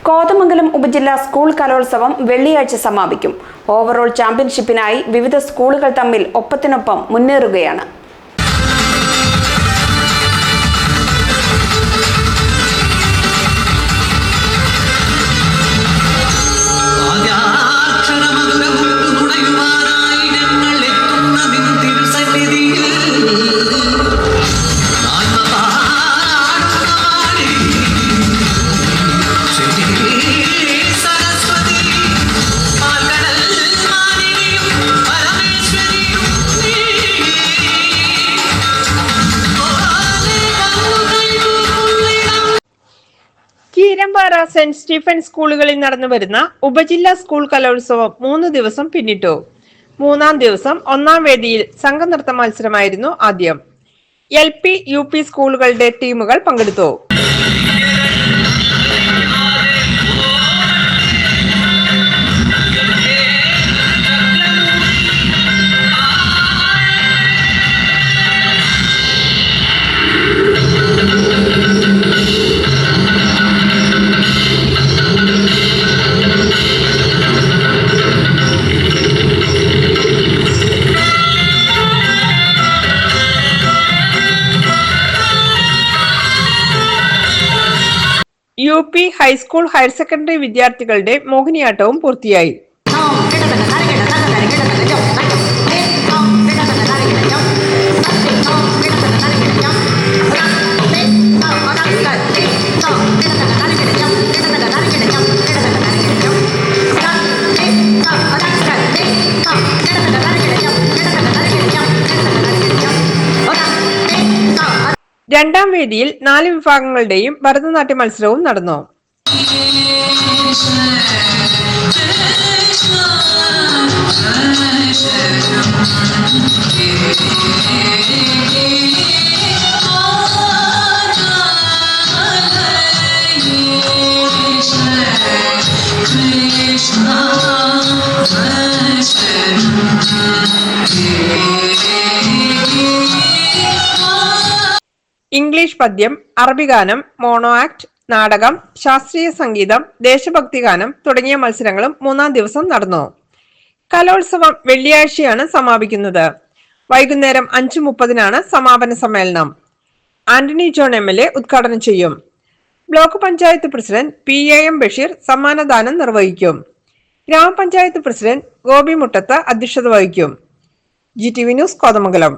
കോതമംഗലം ഉപജില്ലാ സ്കൂൾ കലോത്സവം വെള്ളിയാഴ്ച സമാപിക്കും. ഓവറോൾ ചാമ്പ്യൻഷിപ്പിനായി വിവിധ സ്കൂളുകൾ തമ്മിൽ ഒപ്പത്തിനൊപ്പം മുന്നേറുകയാണ്. കീരമ്പാറ സെന്റ് സ്റ്റീഫൻ സ്കൂളുകളിൽ നടന്നുവരുന്ന ഉപജില്ലാ സ്കൂൾ കലോത്സവം 3 ദിവസം പിന്നിട്ടു. 3-ാം ദിവസം 1-ാം വേദിയിൽ സംഘനൃത്ത മത്സരമായിരുന്നു ആദ്യം. LP, UP സ്കൂളുകളുടെ ടീമുകൾ പങ്കെടുത്തു. UP ഹൈസ്കൂൾ ഹയർ സെക്കൻഡറി വിദ്യാർത്ഥികളുടെ മോഹിനിയാട്ടവും പൂർത്തിയായി. രണ്ടാം വേദിയിൽ 4 വിഭാഗങ്ങളുടെയും ഭരതനാട്യ മത്സരവും നടന്നു. ഇംഗ്ലീഷ് പദ്യം, അറബി ഗാനം, മോണോ ആക്ട്, നാടകം, ശാസ്ത്രീയ സംഗീതം, ദേശഭക്തി ഗാനം തുടങ്ങിയ മത്സരങ്ങളും 3-ാം ദിവസം നടന്നു. കലോത്സവം വെള്ളിയാഴ്ചയാണ് സമാപിക്കുന്നത്. വൈകുന്നേരം 5:30-നാണ് സമാപന സമ്മേളനം. ആന്റണി ജോൺ MLA ഉദ്ഘാടനം ചെയ്യും. Block panchayat president PAM Basheer സമ്മാനദാനം നിർവഹിക്കും. ഗ്രാമപഞ്ചായത്ത് പ്രസിഡന്റ് ഗോപി മുട്ടത്ത് അധ്യക്ഷത വഹിക്കും. GTV news, Kothamangalam.